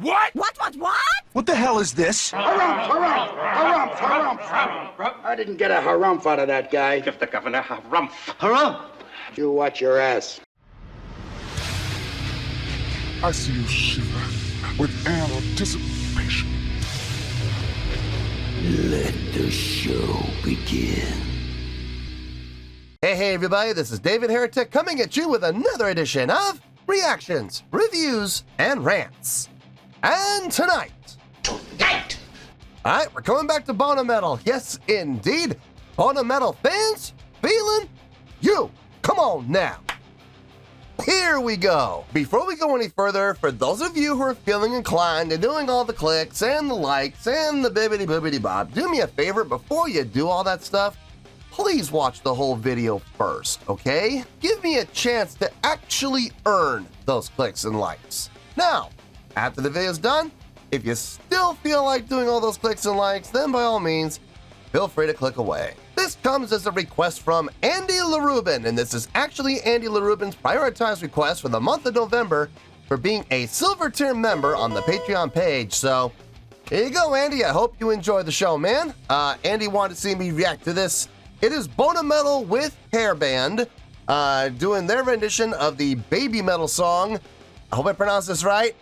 What? What? What the hell is this? Harumph. I didn't get a harumph out of that guy. Give the governor harumph. Harumph! You watch your ass. I see you shiver with anticipation. Let the show begin. Hey everybody, this is David Heretic coming at you with another edition of Reactions, Reviews, and Rants. And tonight, alright, we're coming back to BonaMetal. Yes, indeed. BonaMetal Fans feeling you. Come on now. Here we go. Before we go any further, for those of you who are feeling inclined and doing all the clicks and the likes and the bibbity boobity bob, do me a favor before you do all that stuff. Please watch the whole video first, okay? Give me a chance to actually earn those clicks and likes. Now, after the video's done, if you still feel like doing all those clicks and likes, then by all means, feel free to click away. This comes as a request from Andy LaRubin, and this is actually Andy LaRubin's prioritized request for the month of November for being a silver tier member on the Patreon page. So, here you go, Andy. I hope you enjoy the show, man. Andy wanted to see me react to this. It is BonaMetal with Hairband doing their rendition of the Babymetal song. I hope I pronounced this right.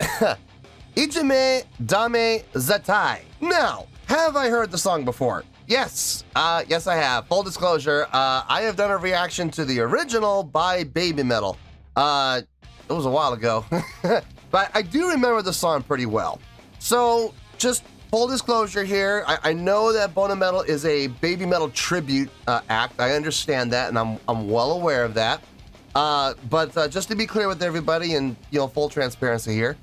Ijime Dame Zettai. Now, have I heard the song before? Yes, yes I have. Full disclosure, I have done a reaction to the original by Babymetal. It was a while ago, but I do remember the song pretty well. So, just full disclosure here, I know that BonaMetal is a Babymetal tribute act. I understand that, and I'm well aware of that. But just to be clear with everybody, and full transparency here,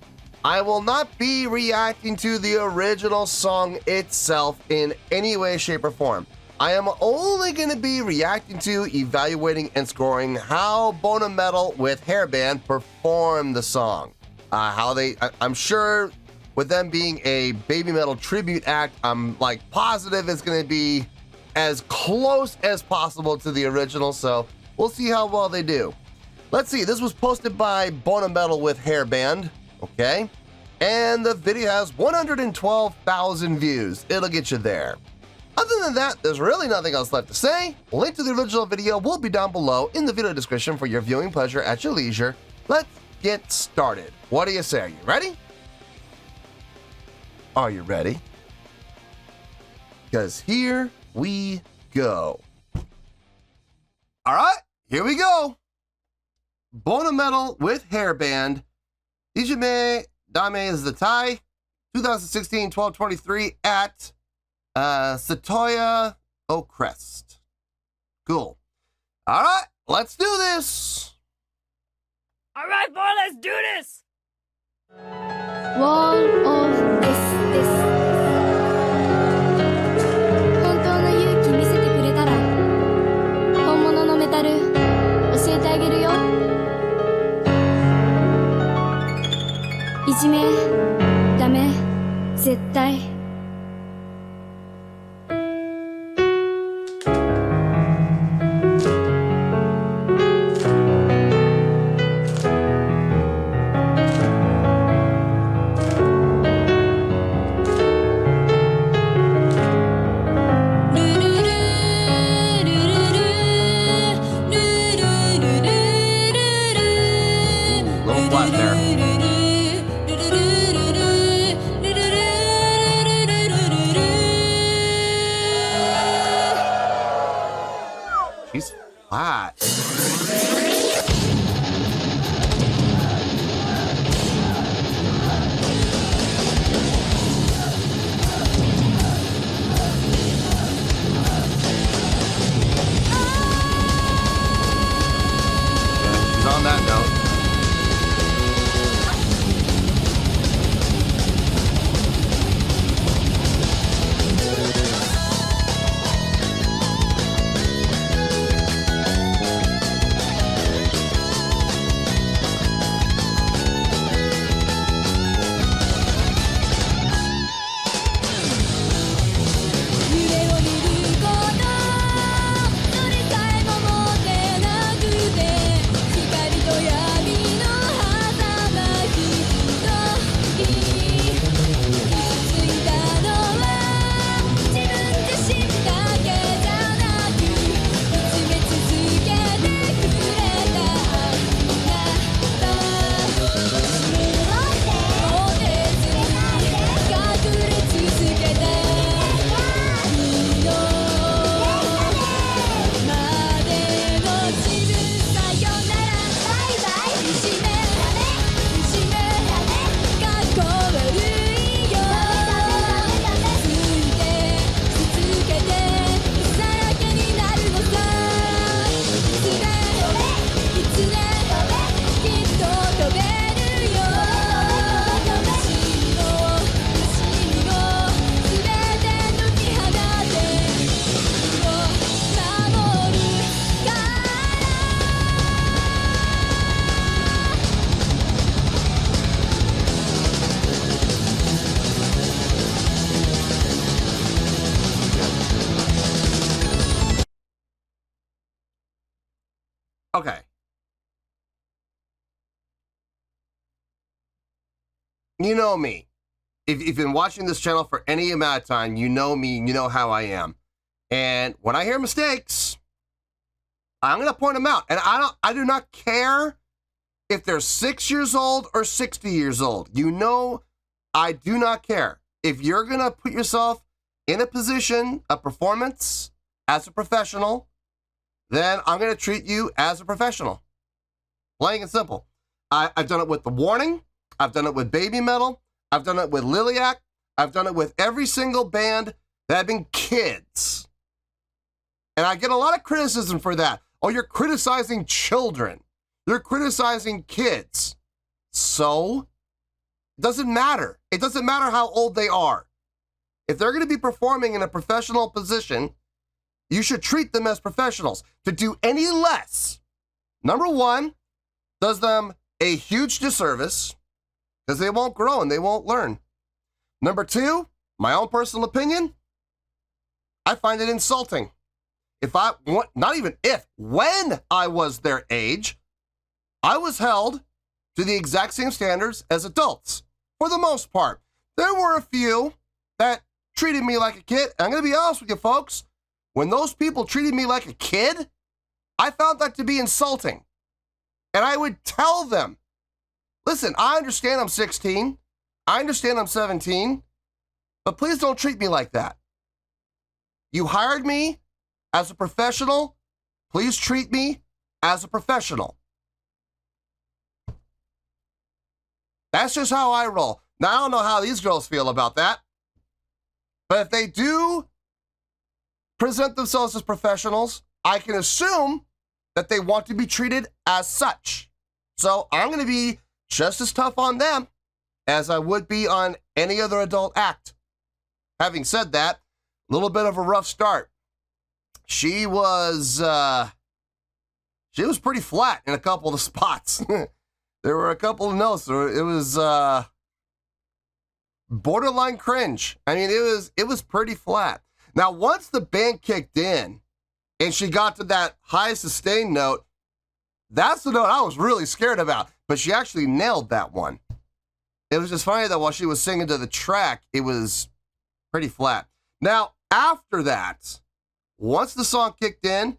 I will not be reacting to the original song itself in any way, shape, or form. I am only going to be reacting to, evaluating, and scoring how BonaMetal with Hairband performed the song. I'm sure with them being a Babymetal tribute act, I'm like positive it's going to be as close as possible to the original, so we'll see how well they do. Let's see, this was posted by BonaMetal with Hairband, okay? And the video has 112,000 views. It'll get you there. Other than that, there's really nothing else left to say. Link to the original video will be down below in the video description for your viewing pleasure at your leisure. Let's get started. What do you say? Are you ready? Are you ready? Because here we go. All right, here we go. BonaMetal with Hairband. Ijime Dame Zettai, 2016-12-23 at Zettai Crest. Cool. All right, let's do this. All right, boy, let's do this. Wall of this. 本当の勇気見せてくれたら本物のメタル教えてあげるよ。いじめダメ絶対。Little flat there. Okay. You know me. If you've been watching this channel for any amount of time, you know me, you know how I am. And when I hear mistakes, I'm going to point them out. And I do not care if they're 6 years old or 60 years old. You know, I do not care. If you're going to put yourself in a position of performance as a professional, then I'm going to treat you as a professional. Plain and simple. I've done it with The Warning. I've done it with Babymetal. I've done it with Liliac. I've done it with every single band that have been kids. And I get a lot of criticism for that. Oh, you're criticizing children. You're criticizing kids. So, it doesn't matter. It doesn't matter how old they are. If they're going to be performing in a professional position, you should treat them as professionals. To do any less, number one, does them a huge disservice because they won't grow and they won't learn. Number two, my own personal opinion, I find it insulting. When I was their age, I was held to the exact same standards as adults, for the most part. There were a few that treated me like a kid. I'm going to be honest with you, folks. When those people treated me like a kid, I found that to be insulting. And I would tell them, listen, I understand I'm 16. I understand I'm 17. But please don't treat me like that. You hired me as a professional. Please treat me as a professional. That's just how I roll. Now, I don't know how these girls feel about that. But if they do present themselves as professionals, I can assume that they want to be treated as such. So I'm going to be just as tough on them as I would be on any other adult act. Having said that, a little bit of a rough start. She was pretty flat in a couple of the spots. There were a couple of notes. It was borderline cringe. I mean, it was pretty flat. Now, once the band kicked in and she got to that high sustained note, that's the note I was really scared about. But she actually nailed that one. It was just funny that while she was singing to the track, it was pretty flat. Now, after that, once the song kicked in,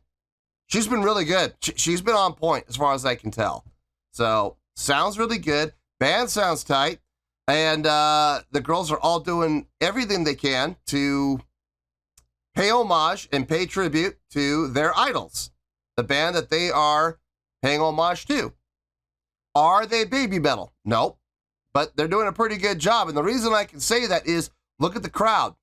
she's been really good. She's been on point as far as I can tell. So, sounds really good. Band sounds tight. And the girls are all doing everything they can to pay homage and pay tribute to their idols, the band that they are paying homage to. Are they Babymetal? Nope. But they're doing a pretty good job. And the reason I can say that is, look at the crowd.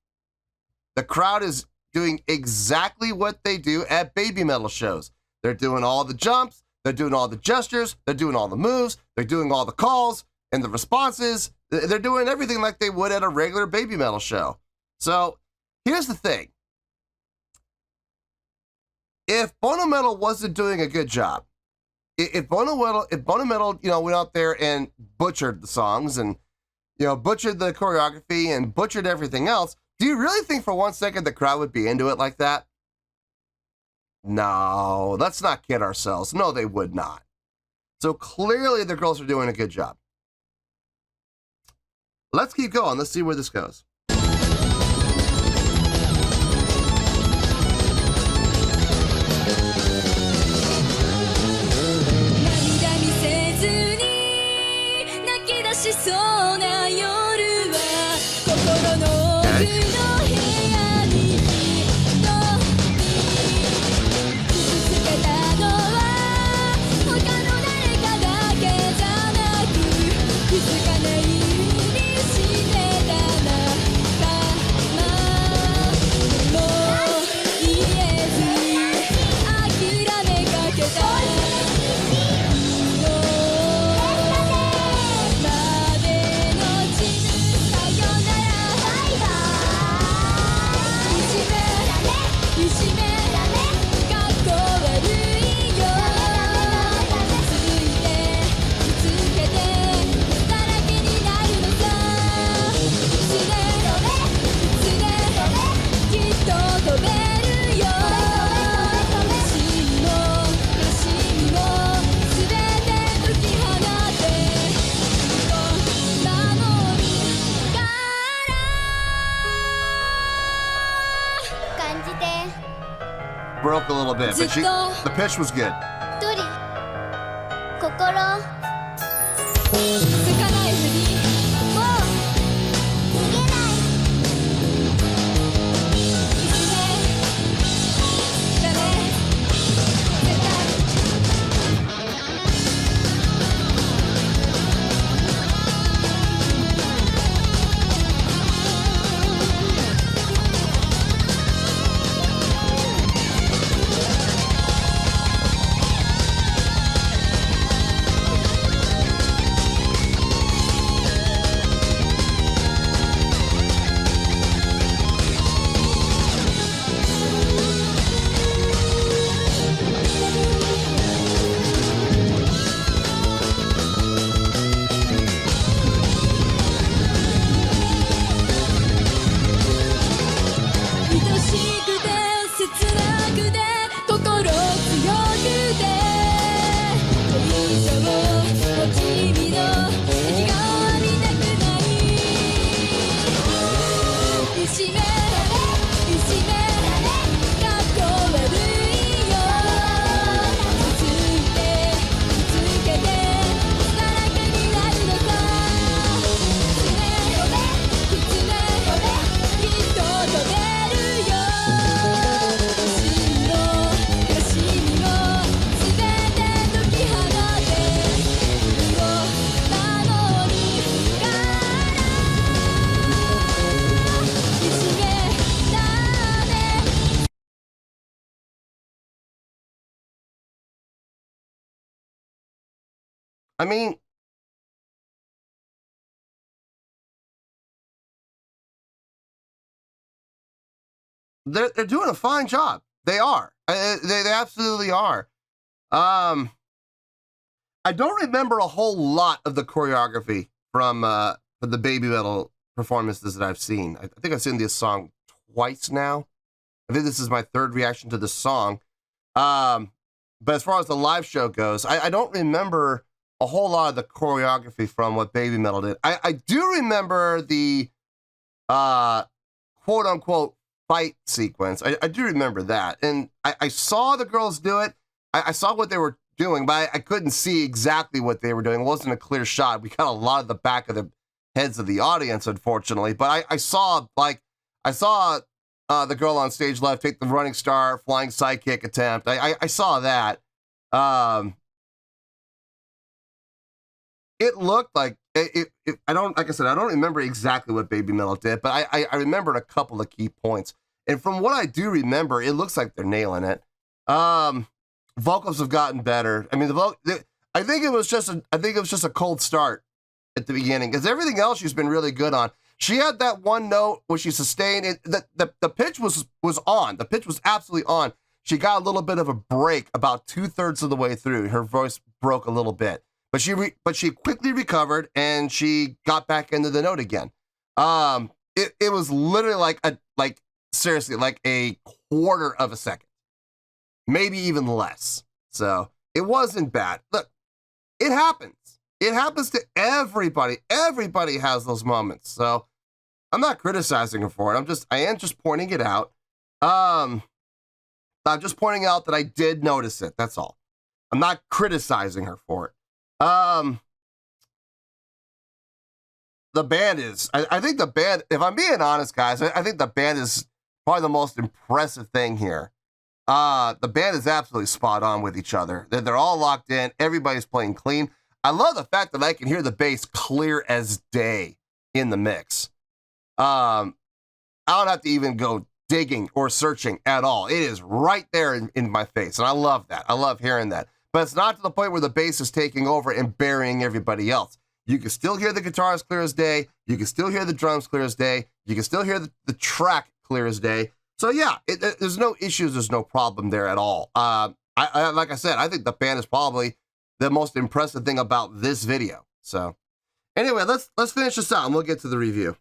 The crowd is doing exactly what they do at Babymetal shows. They're doing all the jumps. They're doing all the gestures. They're doing all the moves. They're doing all the calls and the responses. They're doing everything like they would at a regular Babymetal show. So here's the thing. If BonaMetal wasn't doing a good job, if BonaMetal, went out there and butchered the songs and, butchered the choreography and butchered everything else, do you really think for 1 second the crowd would be into it like that? No, let's not kid ourselves. No, they would not. So clearly the girls are doing a good job. Let's keep going. Let's see where this goes. broke a little bit, but the pitch was good. 一人心つかないふりもう逃げないいじめダメ絶対 愛しくて切なくて心強くてこれ以上も君の笑顔は見たくないいじめいじめかっこ悪いよついてつけてさらけになるのさきつねきっと飛べるよ真の悲しみをすべて解き放って君を守るからいじめだね I mean, they're doing a fine job. They are. They absolutely are. I don't remember a whole lot of the choreography from the Babymetal performances that I've seen. I think I've seen this song twice now. I think this is my third reaction to this song. But as far as the live show goes, I don't remember a whole lot of the choreography from what Babymetal did. I do remember the quote unquote fight sequence. I do remember that. And I saw the girls do it. I saw what they were doing, but I couldn't see exactly what they were doing. It wasn't a clear shot. We got a lot of the back of the heads of the audience, unfortunately. But I saw the girl on stage left take the running star, flying sidekick attempt. I saw that. It looked like I don't remember exactly what Babymetal did, but I remembered a couple of key points. And from what I do remember, it looks like they're nailing it. Vocals have gotten better. I mean, I think it was just a cold start at the beginning, because everything else she's been really good on. She had that one note where she sustained it. The pitch was on. The pitch was absolutely on. She got a little bit of a break about 2/3 of the way through. Her voice broke a little bit. But she quickly recovered and she got back into the note again. It was literally seriously like a quarter of a second, maybe even less. So it wasn't bad. Look, it happens. It happens to everybody. Everybody has those moments. So I'm not criticizing her for it. I am just pointing it out. I'm just pointing out that I did notice it. That's all. I'm not criticizing her for it. The band is, I think the band, if I'm being honest, guys, I think the band is probably the most impressive thing here. The band is absolutely spot on with each other. They're all locked in. Everybody's playing clean. I love the fact that I can hear the bass clear as day in the mix. I don't have to even go digging or searching at all. It is right there in my face. And I love that. I love hearing that. But it's not to the point where the bass is taking over and burying everybody else. You can still hear the guitars clear as day. You can still hear the drums clear as day. You can still hear the track clear as day. So yeah, there's no issues. There's no problem there at all. Like I said, I think the band is probably the most impressive thing about this video. So anyway, let's finish this out and we'll get to the review.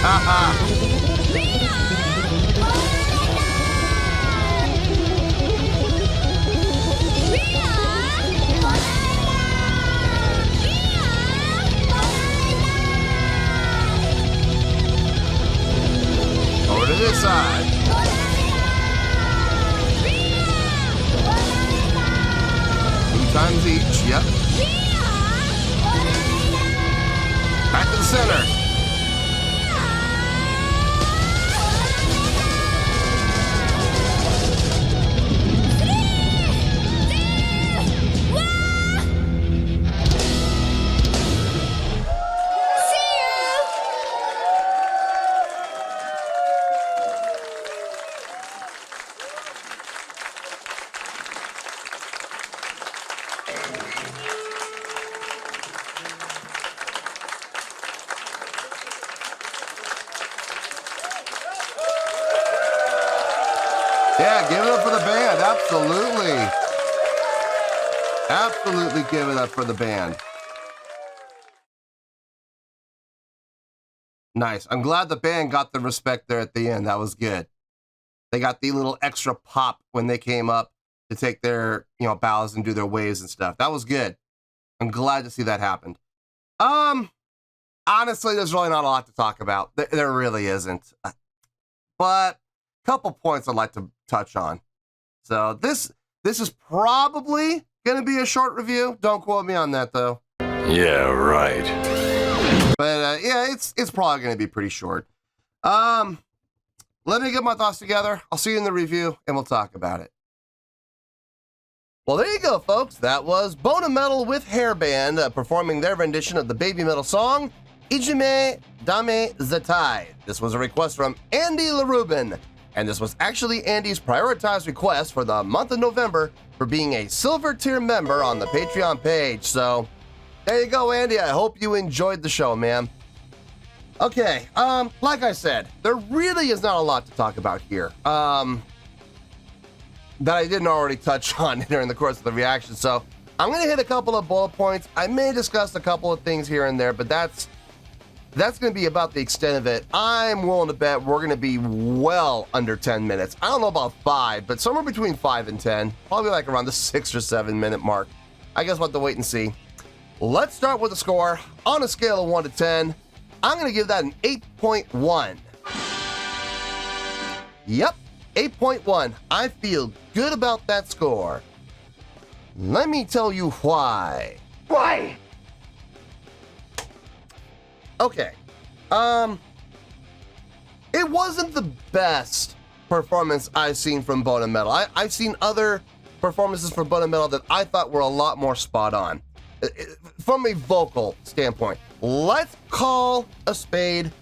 Over to this side. 2 times each, yep. Back to the center. Yeah, give it up for the band. Absolutely. Absolutely give it up for the band. Nice. I'm glad the band got the respect there at the end. That was good. They got the little extra pop when they came up to take their, bows and do their waves and stuff. That was good. I'm glad to see that happened. Honestly, there's really not a lot to talk about. There really isn't. But couple points I'd like to touch on. So this is probably going to be a short review. Don't quote me on that though. Yeah, right. But yeah, it's probably going to be pretty short. Let me get my thoughts together. I'll see you in the review and we'll talk about it. Well, there you go, folks. That was BonaMetal with Hairband performing their rendition of the Babymetal song Ijime Dame Zettai. This was a request from Andy LaRubin. And this was actually Andy's prioritized request for the month of November for being a silver tier member on the Patreon page. So there you go, Andy. I hope you enjoyed the show, man. Okay, like I said, there really is not a lot to talk about here that I didn't already touch on during the course of the reaction. So I'm going to hit a couple of bullet points. I may discuss a couple of things here and there, but that's going to be about the extent of it. I'm willing to bet we're going to be well under 10 minutes. I don't know about 5, but somewhere between 5 and 10. Probably like around the 6 or 7 minute mark. I guess we'll have to wait and see. Let's start with the score. On a scale of 1 to 10, I'm going to give that an 8.1. Yep, 8.1. I feel good about that score. Let me tell you why. Why? Okay, it wasn't the best performance I've seen from BonaMetal. I've seen other performances from BonaMetal that I thought were a lot more spot on. From a vocal standpoint, let's call a spade,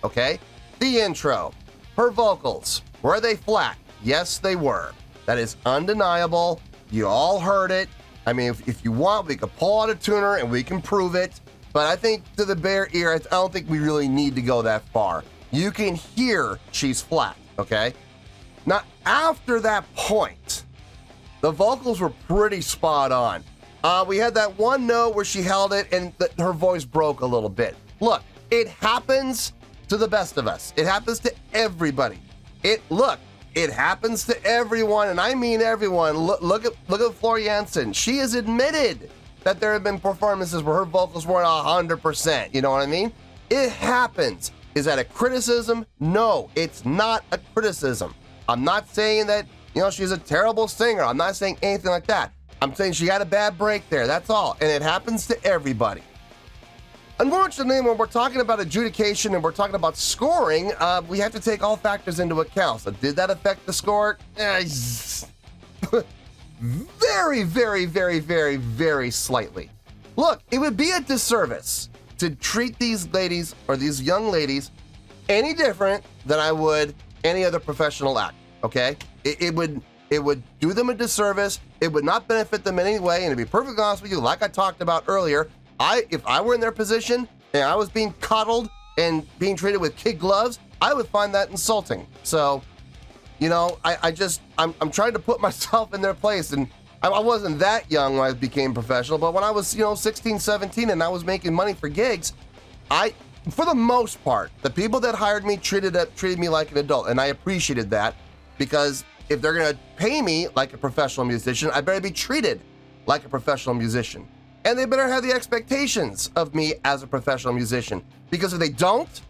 okay? The intro, her vocals, were they flat? Yes, they were. That is undeniable. You all heard it. I mean, if you want, we could pull out a tuner and we can prove it. But I think to the bare ear, I don't think we really need to go that far. You can hear she's flat, okay? Now, after that point, the vocals were pretty spot on. We had that one note where she held it and her voice broke a little bit. Look, it happens to the best of us. It happens to everybody. It happens to everyone, and I mean everyone. Look at Flor Jansen. She has admitted that there have been performances where her vocals weren't 100%. You know what I mean? It happens. Is that a criticism? No, it's not a criticism. I'm not saying that, she's a terrible singer. I'm not saying anything like that. I'm saying she had a bad break there. That's all. And it happens to everybody. Unfortunately, when we're talking about adjudication and we're talking about scoring, we have to take all factors into account. So did that affect the score? Very, very, very, very, very slightly. Look, it would be a disservice to treat these ladies or these young ladies any different than I would any other professional act, okay? It would do them a disservice. It would not benefit them in any way. And to be perfectly honest with you, like I talked about earlier, if I were in their position and I was being coddled and being treated with kid gloves, I would find that insulting. So, I'm trying to put myself in their place. And I wasn't that young when I became professional, but when I was, 16, 17 and I was making money for gigs, I for the most part, the people that hired me treated me like an adult, and I appreciated that, because if they're gonna pay me like a professional musician, I better be treated like a professional musician. And they better have the expectations of me as a professional musician, because if they don't,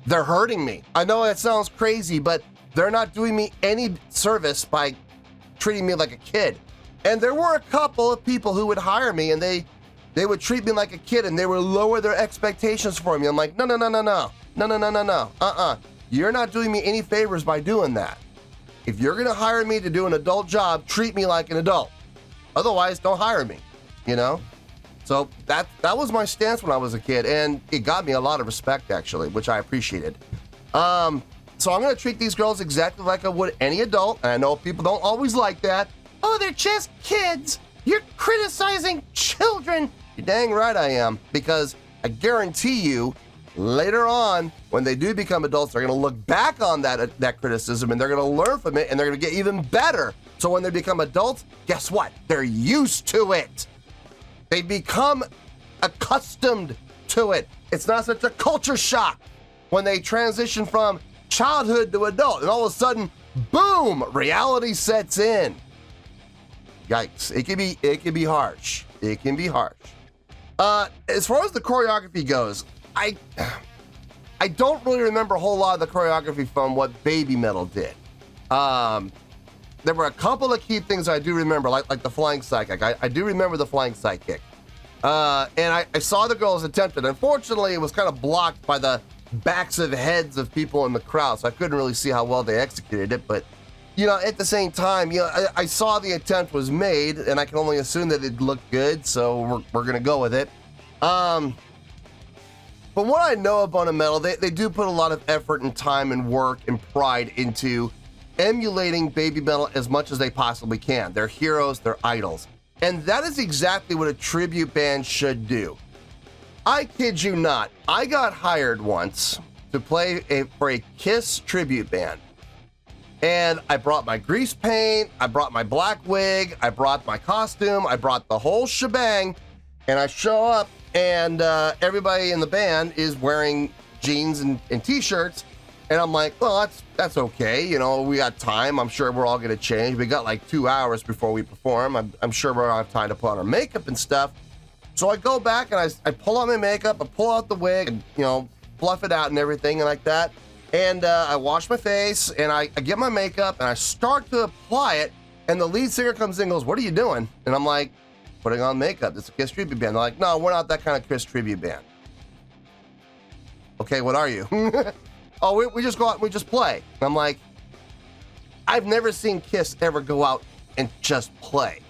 they're hurting me. I know that sounds crazy, but they're not doing me any service by treating me like a kid. And there were a couple of people who would hire me, and they would treat me like a kid, and they would lower their expectations for me. I'm like, no. You're not doing me any favors by doing that. If you're gonna hire me to do an adult job, treat me like an adult. Otherwise, don't hire me, you know? So that was my stance when I was a kid, and it got me a lot of respect, actually, which I appreciated. So I'm gonna treat these girls exactly like I would any adult, and I know people don't always like that. Oh, they're just kids. You're criticizing children. You're dang right I am, because I guarantee you, later on, when they do become adults, they're gonna look back on that criticism, and they're gonna learn from it, and they're gonna get even better. So when they become adults, guess what? They're used to it. They become accustomed to it. It's not such a culture shock when they transition from childhood to adult, and all of a sudden, boom, reality sets in. Yikes! It can be harsh. It can be harsh. As far as the choreography goes, I don't really remember a whole lot of the choreography from what Babymetal did. There were a couple of key things I do remember, like the flying side kick. I do remember the flying side kick. And I saw the girls attempt it. Unfortunately, it was kind of blocked by the backs of heads of people in the crowd, so I couldn't really see how well they executed it. But, you know, at the same time, you know, I saw the attempt was made, and I can only assume that it looked good, so we're going to go with it. But what I know of BonaMetal, they do put a lot of effort and time and work and pride into emulating Babymetal as much as they possibly can. They're heroes, they're idols. And that is exactly what a tribute band should do. I kid you not, I got hired once to play for a KISS tribute band. And I brought my grease paint, I brought my black wig, I brought my costume, I brought the whole shebang, and I show up, and everybody in the band is wearing jeans and t-shirts. And I'm like, well, that's okay. You know, we got time. I'm sure we're all going to change. We got like 2 hours before we perform. I'm sure we're going to have time to put on our makeup and stuff. So I go back and I pull out my makeup, I pull out the wig, and, you know, fluff it out and everything and like that. And I wash my face, and I get my makeup, and I start to apply it. And the lead singer comes in and goes, "What are you doing?" And I'm like, "Putting on makeup. It's a KISS tribute band." They're like, "No, we're not that kind of KISS tribute band." Okay, what are you? Oh, we just go out and we just play. And I'm like, I've never seen KISS ever go out and just play.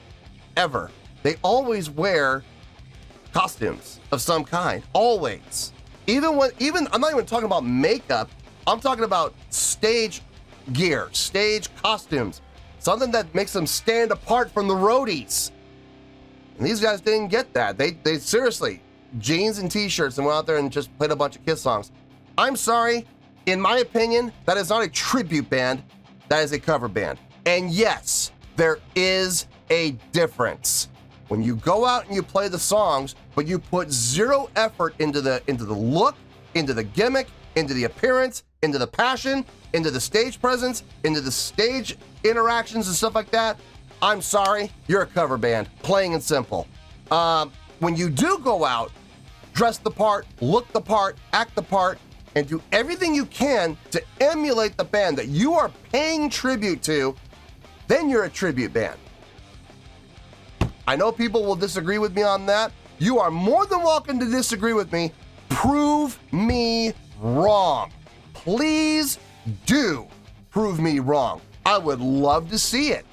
Ever. They always wear costumes of some kind. Always. Even I'm not even talking about makeup. I'm talking about stage gear, stage costumes. Something that makes them stand apart from the roadies. And these guys didn't get that. They seriously, jeans and t-shirts, and went out there and just played a bunch of KISS songs. I'm sorry. In my opinion, that is not a tribute band, that is a cover band. And yes, there is a difference. When you go out and you play the songs, but you put zero effort into the look, into the gimmick, into the appearance, into the passion, into the stage presence, into the stage interactions and stuff like that, I'm sorry, you're a cover band, plain and simple. When you do go out, dress the part, look the part, act the part, and do everything you can to emulate the band that you are paying tribute to, then you're a tribute band. I know people will disagree with me on that. You are more than welcome to disagree with me. Prove me wrong. Please do prove me wrong. I would love to see it.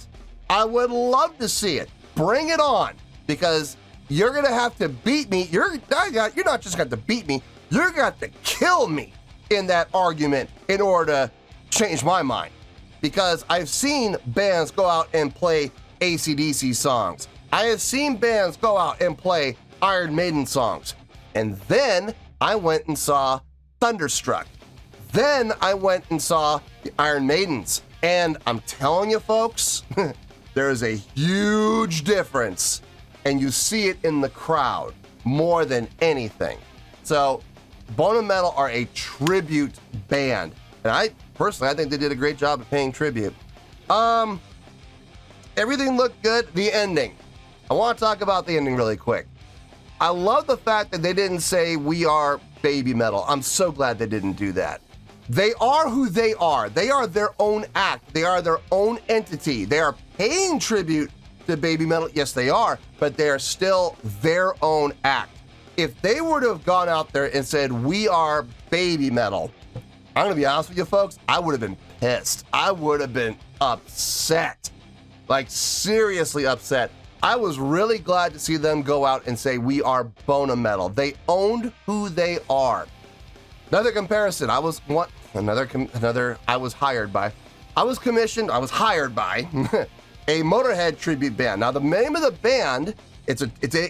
I would love to see it. Bring it on, because you're going to have to beat me. You're not just going to beat me. You're going to have to kill me in that argument in order to change my mind. Because I've seen bands go out and play AC/DC songs. I have seen bands go out and play Iron Maiden songs. And then I went and saw Thunderstruck. Then I went and saw the Iron Maidens. And I'm telling you, folks, there is a huge difference. And you see it in the crowd more than anything. So BonaMetal are a tribute band. And I think they did a great job of paying tribute. Everything looked good. The ending. I want to talk about the ending really quick. I love the fact that they didn't say we are Babymetal. I'm so glad they didn't do that. They are who they are. They are their own act. They are their own entity. They are paying tribute to Babymetal. Yes, they are, but they are still their own act. If they were to have gone out there and said, we are Babymetal, I'm gonna be honest with you folks, I would have been pissed. I would have been upset. Like, seriously upset. I was really glad to see them go out and say, we are BonaMetal. They owned who they are. Another comparison, I was hired by a Motorhead tribute band. Now the name of the band, it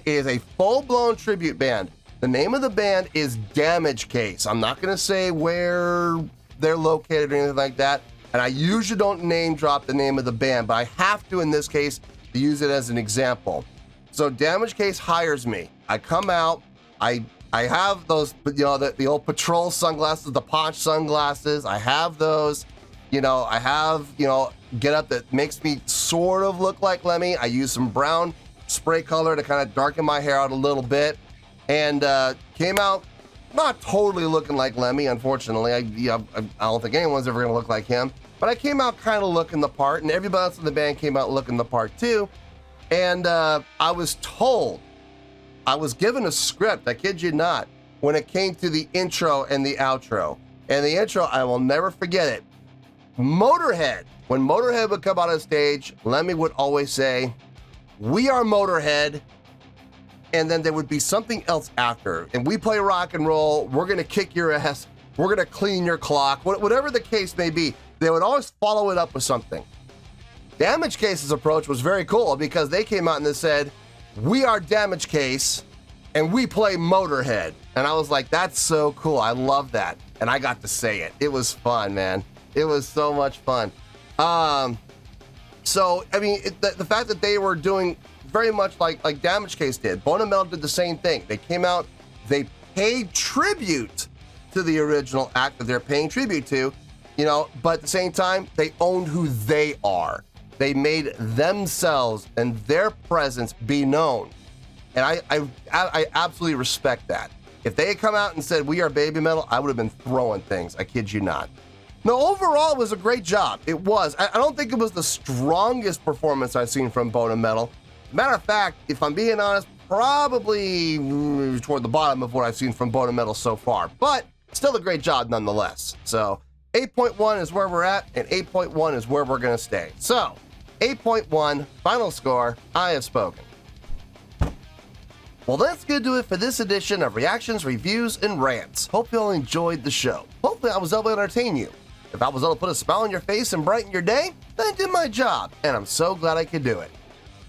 is a full-blown tribute band. The name of the band is Damage Case. I'm not gonna say where they're located or anything like that. And I usually don't name drop the name of the band, but I have to in this case to use it as an example. So Damage Case hires me. I come out, I have those, the old patrol sunglasses, the Ponch sunglasses. I have those, I have, get up that makes me sort of look like Lemmy. I use some brown spray color to kind of darken my hair out a little bit, and came out not totally looking like Lemmy, unfortunately. I don't think anyone's ever gonna look like him, but I came out kind of looking the part, and everybody else in the band came out looking the part too. And I was given a script, I kid you not, when it came to the intro and the outro. And the intro, I will never forget it. Motorhead, when Motorhead would come out on stage, Lemmy would always say, we are Motorhead, and then there would be something else after. And we play rock and roll, we're gonna kick your ass, we're gonna clean your clock, whatever the case may be, they would always follow it up with something. Damage Case's approach was very cool because they came out and they said, we are Damage Case, and we play Motorhead. And I was like, that's so cool, I love that. And I got to say it. It was fun, man. It was so much fun. So, I mean, the fact that they were doing very much like Damage Case did, BonaMetal did the same thing. They came out, they paid tribute to the original act that they're paying tribute to, but at the same time, they owned who they are. They made themselves and their presence be known. And I absolutely respect that. If they had come out and said, we are Babymetal, I would have been throwing things, I kid you not. No, overall, it was a great job. It was. I don't think it was the strongest performance I've seen from BonaMetal. Matter of fact, if I'm being honest, probably toward the bottom of what I've seen from BonaMetal so far, but still a great job nonetheless. So 8.1 is where we're at, and 8.1 is where we're gonna stay. So 8.1, final score, I have spoken. Well, that's gonna do it for this edition of Reactions, Reviews, and Rants. Hope you all enjoyed the show. Hopefully I was able to entertain you. If I was able to put a smile on your face and brighten your day, then I did my job, and I'm so glad I could do it.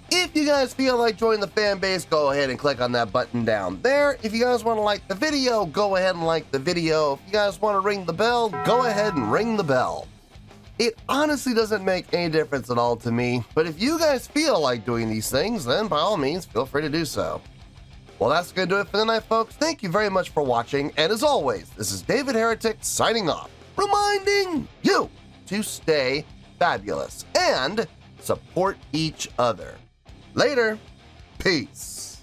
If you guys feel like joining the fan base, go ahead and click on that button down there. If you guys want to like the video, go ahead and like the video. If you guys want to ring the bell, go ahead and ring the bell. It honestly doesn't make any difference at all to me, but if you guys feel like doing these things, then by all means, feel free to do so. Well, that's going to do it for the night, folks. Thank you very much for watching, and as always, this is David Heretic signing off, reminding you to stay fabulous and support each other. Later. Peace.